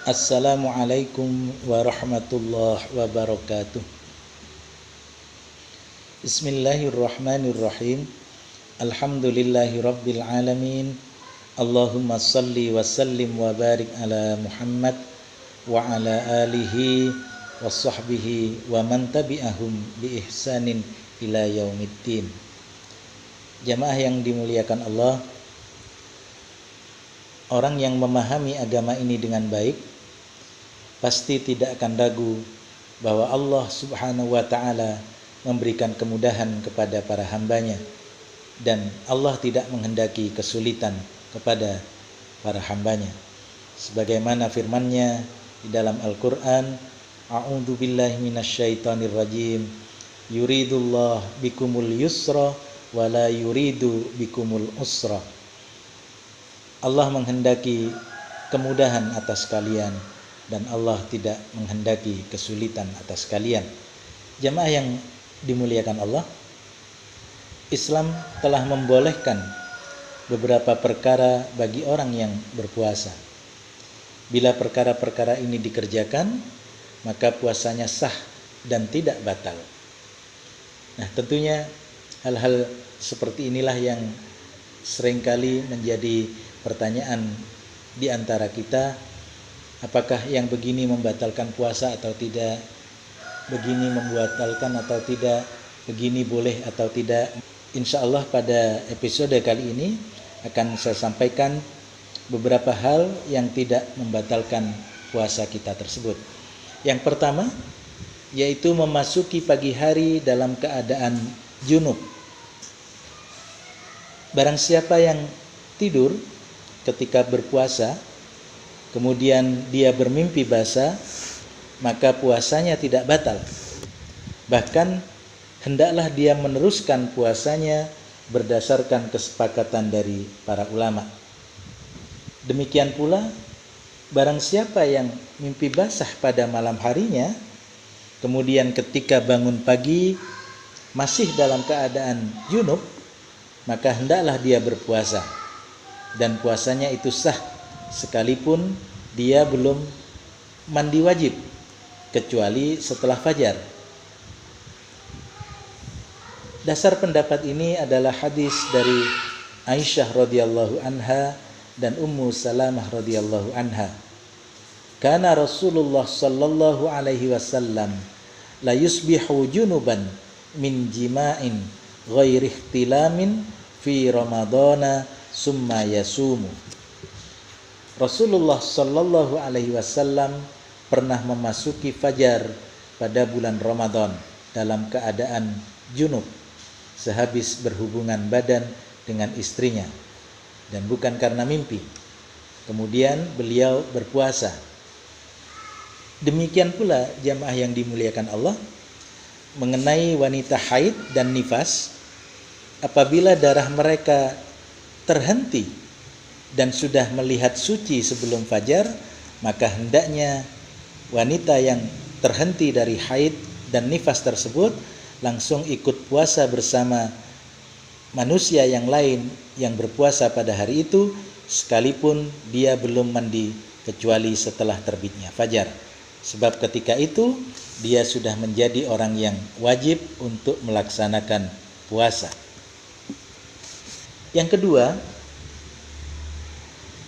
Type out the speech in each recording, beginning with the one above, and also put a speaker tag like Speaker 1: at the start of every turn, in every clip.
Speaker 1: Assalamualaikum warahmatullahi wabarakatuh. Bismillahirrahmanirrahim. Alhamdulillahi rabbil alamin. Allahumma salli wa sallim wa barik ala Muhammad wa ala alihi wa sahbihi wa man tabi'ahum bi ihsanin ila yaumiddin. Jamaah yang dimuliakan Allah, orang yang memahami agama ini dengan baik pasti tidak akan ragu bahwa Allah Subhanahu wa ta'ala memberikan kemudahan kepada para hambanya, dan Allah tidak menghendaki kesulitan kepada para hambanya. Sebagaimana firman-Nya di dalam Al-Quran, A'udzu billahi minasyaitonir rajim, yuridullah bikumul yusra wa la yuridu bikumul usra. Allah menghendaki kemudahan atas kalian dan Allah tidak menghendaki kesulitan atas kalian. Jamaah yang dimuliakan Allah, Islam telah membolehkan beberapa perkara bagi orang yang berpuasa. Bila perkara-perkara ini dikerjakan, maka puasanya sah dan tidak batal. Nah, tentunya hal-hal seperti inilah yang seringkali menjadi pertanyaan di antara kita. Apakah yang begini membatalkan puasa atau tidak? Begini membatalkan atau tidak? Begini boleh atau tidak? Insya Allah pada episode kali ini akan saya sampaikan beberapa hal yang tidak membatalkan puasa kita tersebut. Yang pertama, yaitu memasuki pagi hari dalam keadaan junub. Barang siapa yang tidur ketika berpuasa, kemudian dia bermimpi basah, maka puasanya tidak batal. Bahkan hendaklah dia meneruskan puasanya berdasarkan kesepakatan dari para ulama. Demikian pula, barang siapa yang mimpi basah pada malam harinya, kemudian ketika bangun pagi masih dalam keadaan junub, maka hendaklah dia berpuasa, dan puasanya itu sah sekalipun dia belum mandi wajib, kecuali setelah fajar. Dasar pendapat ini adalah hadis dari Aisyah radhiyallahu anha dan Ummu Salamah radhiyallahu anha. Kana Rasulullah sallallahu alaihi wasallam la yusbihu junuban min jima'in ghairi ihtilamin fi ramadhana summa yasumu. Rasulullah sallallahu alaihi wasallam pernah memasuki fajar pada bulan Ramadan dalam keadaan junub sehabis berhubungan badan dengan istrinya, dan bukan karena mimpi. Kemudian beliau berpuasa. Demikian pula jamaah yang dimuliakan Allah, mengenai wanita haid dan nifas, apabila darah mereka terhenti dan sudah melihat suci sebelum fajar, maka hendaknya wanita yang terhenti dari haid dan nifas tersebut langsung ikut puasa bersama manusia yang lain yang berpuasa pada hari itu, sekalipun dia belum mandi kecuali setelah terbitnya fajar. Sebab ketika itu dia sudah menjadi orang yang wajib untuk melaksanakan puasa. Yang kedua,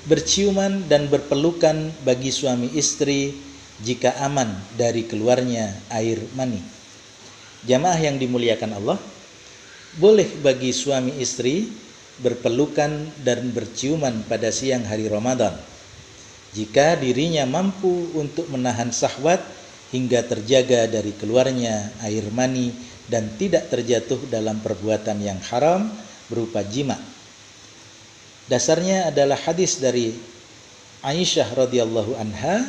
Speaker 1: berciuman dan berpelukan bagi suami istri jika aman dari keluarnya air mani. Jamaah yang dimuliakan Allah, boleh bagi suami istri berpelukan dan berciuman pada siang hari Ramadan jika dirinya mampu untuk menahan syahwat hingga terjaga dari keluarnya air mani dan tidak terjatuh dalam perbuatan yang haram berupa jima. Dasarnya adalah hadis dari Aisyah radhiyallahu anha.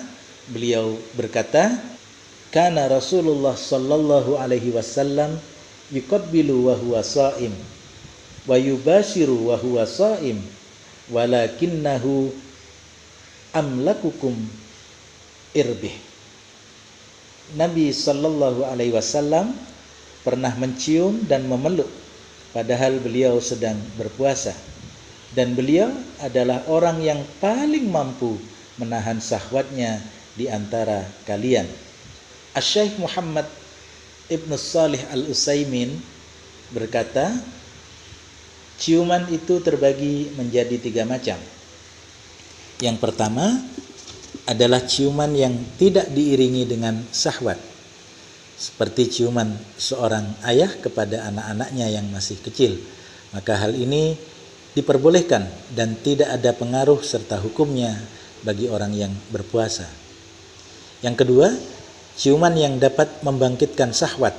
Speaker 1: Beliau berkata, kana Rasulullah sallallahu alaihi wasallam yuqabbilu wa huwa sha'im wa yubashiru wa huwa sha'im walakinnahu amlakukum irbih. Nabi sallallahu alaihi wasallam pernah mencium dan memeluk padahal beliau sedang berpuasa. Dan beliau adalah orang yang paling mampu menahan syahwatnya di antara kalian. Asy-Syaikh Muhammad Ibnu Shalih Al-Utsaimin berkata, ciuman itu terbagi menjadi 3 macam. Yang pertama adalah ciuman yang tidak diiringi dengan syahwat, seperti ciuman seorang ayah kepada anak-anaknya yang masih kecil. Maka hal ini diperbolehkan dan tidak ada pengaruh serta hukumnya bagi orang yang berpuasa. Yang kedua, ciuman yang dapat membangkitkan syahwat,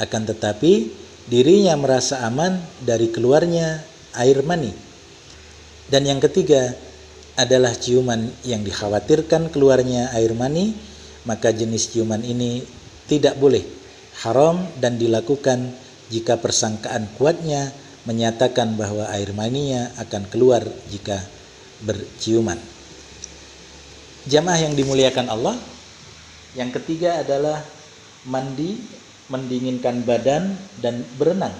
Speaker 1: akan tetapi dirinya merasa aman dari keluarnya air mani. Dan yang ketiga adalah ciuman yang dikhawatirkan keluarnya air mani, maka jenis ciuman ini tidak boleh, haram dan dilakukan jika persangkaan kuatnya menyatakan bahwa air maninya akan keluar jika berciuman. Jamaah yang dimuliakan Allah, yang ketiga adalah mandi, mendinginkan badan dan berenang.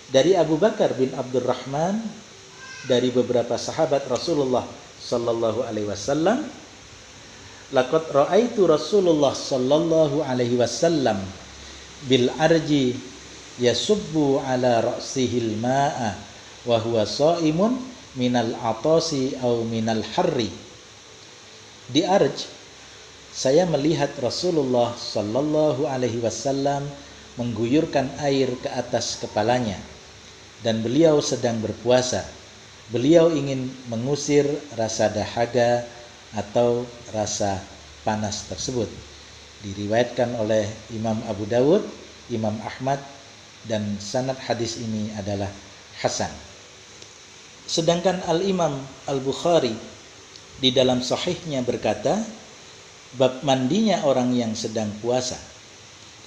Speaker 1: Dari Abu Bakar bin Abdurrahman, dari beberapa sahabat Rasulullah sallallahu alaihi wasallam, laqad ra'aitu Rasulullah sallallahu alaihi wasallam bil arji yasubbu ala ra'sihil ma'a wa huwa sha'imun minal atasi aw minal harri. Di Arj, saya melihat Rasulullah sallallahu alaihi wasallam mengguyurkan air ke atas kepalanya dan beliau sedang berpuasa. Beliau ingin mengusir rasa dahaga atau rasa panas tersebut. Diriwayatkan oleh Imam Abu Dawud, Imam Ahmad, dan sanad hadis ini adalah hasan. Sedangkan Al-Imam Al-Bukhari di dalam sahihnya berkata, bab mandinya orang yang sedang puasa.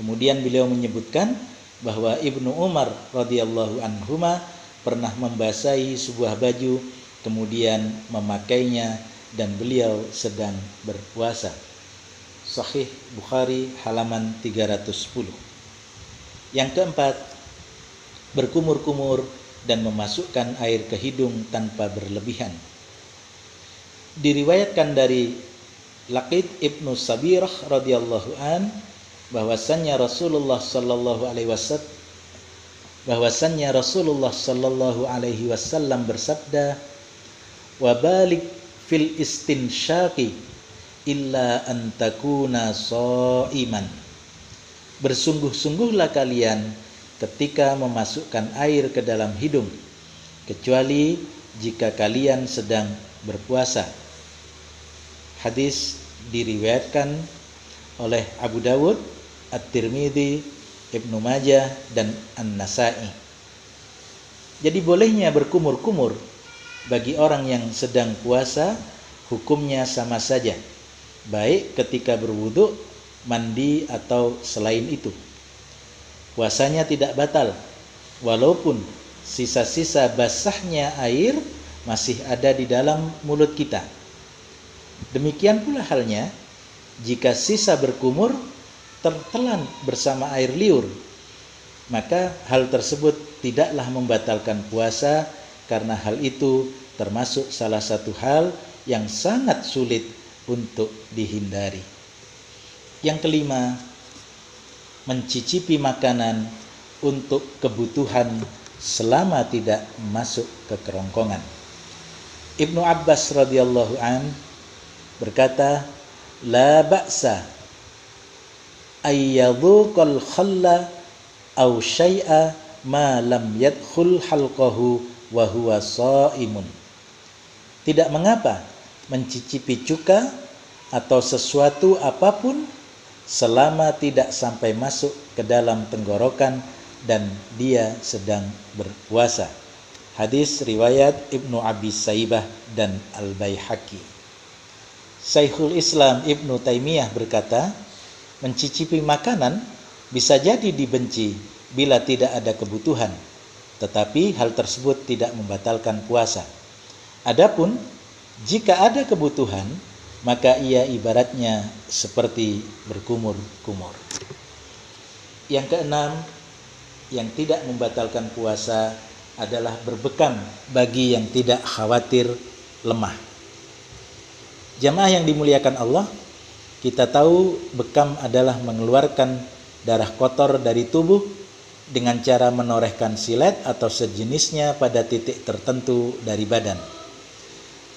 Speaker 1: Kemudian beliau menyebutkan bahwa Ibnu Umar radhiyallahu anhuma pernah membasahi sebuah baju, kemudian memakainya, dan beliau sedang berpuasa. Sahih Bukhari halaman 310. Yang keempat, berkumur-kumur dan memasukkan air ke hidung tanpa berlebihan. Diriwayatkan dari Laqid ibnu Sabirah radhiyallahu an bahwasannya Rasulullah sallallahu alaihi wasallam bersabda, wa balik fil istinsyaqi illa an takuna shaiman. Bersungguh-sungguhlah kalian ketika memasukkan air ke dalam hidung, kecuali jika kalian sedang berpuasa. Hadis diriwayatkan oleh Abu Dawud, At-Tirmidzi, Ibnu Majah, dan An-Nasa'i. Jadi bolehnya berkumur-kumur bagi orang yang sedang puasa hukumnya sama saja, baik ketika berwudu, mandi, atau selain itu. Puasanya tidak batal, walaupun sisa-sisa basahnya air masih ada di dalam mulut kita. Demikian pula halnya jika sisa berkumur tertelan bersama air liur, maka hal tersebut tidaklah membatalkan puasa, karena hal itu termasuk salah satu hal yang sangat sulit untuk dihindari. Yang kelima, mencicipi makanan untuk kebutuhan selama tidak masuk ke kerongkongan. Ibnu Abbas radhiyallahu an berkata, la ba'sa ayyadhuqal khalla aw syai'a ma lam yadkhul halqahu wa huwa shaimun. Tidak mengapa mencicipi cuka atau sesuatu apapun selama tidak sampai masuk ke dalam tenggorokan dan dia sedang berpuasa. Hadis riwayat Ibnu Abi Saibah dan Al-Baihaqi. Syekhul Islam Ibnu Taimiyah berkata, mencicipi makanan bisa jadi dibenci bila tidak ada kebutuhan, tetapi hal tersebut tidak membatalkan puasa. Adapun jika ada kebutuhan, maka ia ibaratnya seperti berkumur-kumur. Yang keenam, yang tidak membatalkan puasa adalah berbekam bagi yang tidak khawatir lemah. Jamaah yang dimuliakan Allah, kita tahu bekam adalah mengeluarkan darah kotor dari tubuh dengan cara menorehkan silet atau sejenisnya pada titik tertentu dari badan.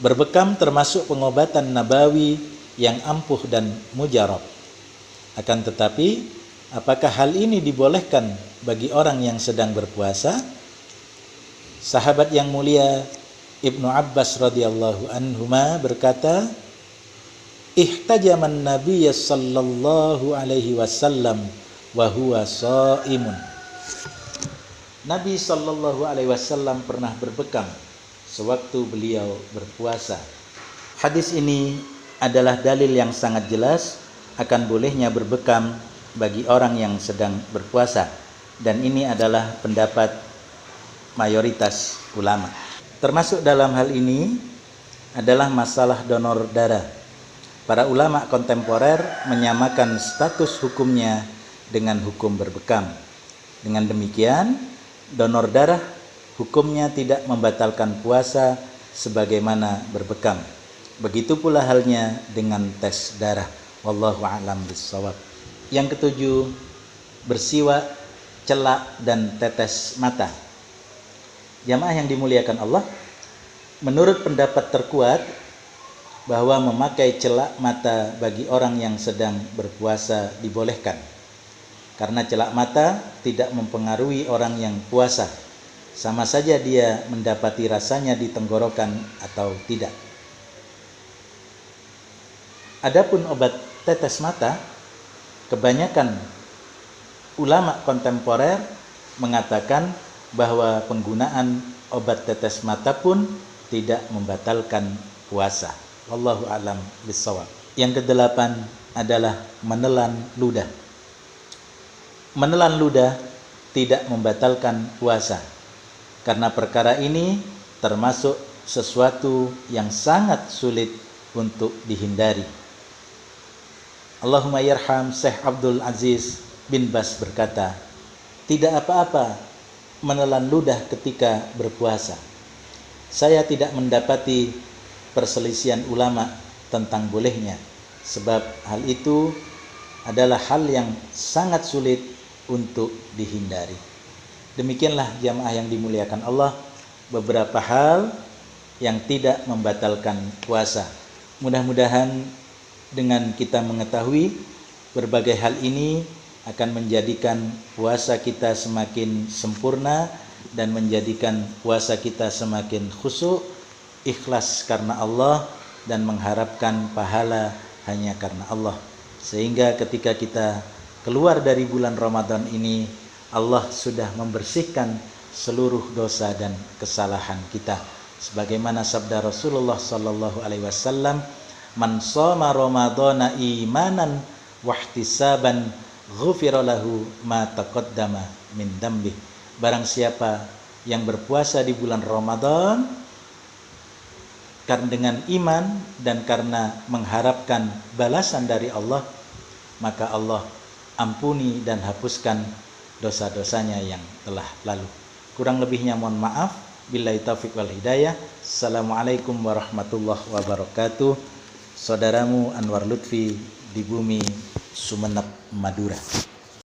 Speaker 1: Berbekam termasuk pengobatan nabawi yang ampuh dan mujarab. Akan tetapi, apakah hal ini dibolehkan bagi orang yang sedang berpuasa? Sahabat yang mulia Ibnu Abbas radhiyallahu anhuma berkata, ihtajaman Nabiy sallallahu alaihi wasallam wa huwa shaimun. Nabi sallallahu alaihi wasallam pernah berbekam sewaktu beliau berpuasa. Hadis ini adalah dalil yang sangat jelas akan bolehnya berbekam bagi orang yang sedang berpuasa, dan ini adalah pendapat mayoritas ulama. Termasuk dalam hal ini adalah masalah donor darah. Para ulama kontemporer menyamakan status hukumnya dengan hukum berbekam. Dengan demikian, donor darah hukumnya tidak membatalkan puasa sebagaimana berbekam. Begitu pula halnya dengan tes darah. Wallahu a'lam bishawab. Yang ketujuh, bersiwak, celak, dan tetes mata. Jamaah yang dimuliakan Allah, menurut pendapat terkuat bahwa memakai celak mata bagi orang yang sedang berpuasa dibolehkan, karena celak mata tidak mempengaruhi orang yang puasa, sama saja dia mendapati rasanya di tenggorokan atau tidak. Adapun obat tetes mata, kebanyakan ulama kontemporer mengatakan bahwa penggunaan obat tetes mata pun tidak membatalkan puasa. Wallahu a'lam bishawab. Yang kedelapan adalah menelan ludah. Menelan ludah tidak membatalkan puasa, karena perkara ini termasuk sesuatu yang sangat sulit untuk dihindari. Allahumma yarham Syekh Abdul Aziz bin Bas berkata, tidak apa-apa menelan ludah ketika berpuasa. Saya tidak mendapati perselisihan ulama tentang bolehnya, sebab hal itu adalah hal yang sangat sulit untuk dihindari. Demikianlah jamaah yang dimuliakan Allah, beberapa hal yang tidak membatalkan puasa. Mudah-mudahan dengan kita mengetahui berbagai hal ini akan menjadikan puasa kita semakin sempurna dan menjadikan puasa kita semakin khusyuk, ikhlas karena Allah, dan mengharapkan pahala hanya karena Allah. Sehingga ketika kita keluar dari bulan Ramadan ini, Allah sudah membersihkan seluruh dosa dan kesalahan kita. Sebagaimana sabda Rasulullah sallallahu alaihi wasallam, man shoma ramadhana imanan wahtisaban ghufira lahu ma taqaddama min dambih. Barang siapa yang berpuasa di bulan Ramadan karena dengan iman dan karena mengharapkan balasan dari Allah, maka Allah ampuni dan hapuskan dosa-dosanya yang telah lalu. Kurang lebihnya mohon maaf. Billahi taufiq wal hidayah. Assalamualaikum warahmatullahi wabarakatuh. Saudaramu Anwar Lutfi di bumi Sumeneb, Madura.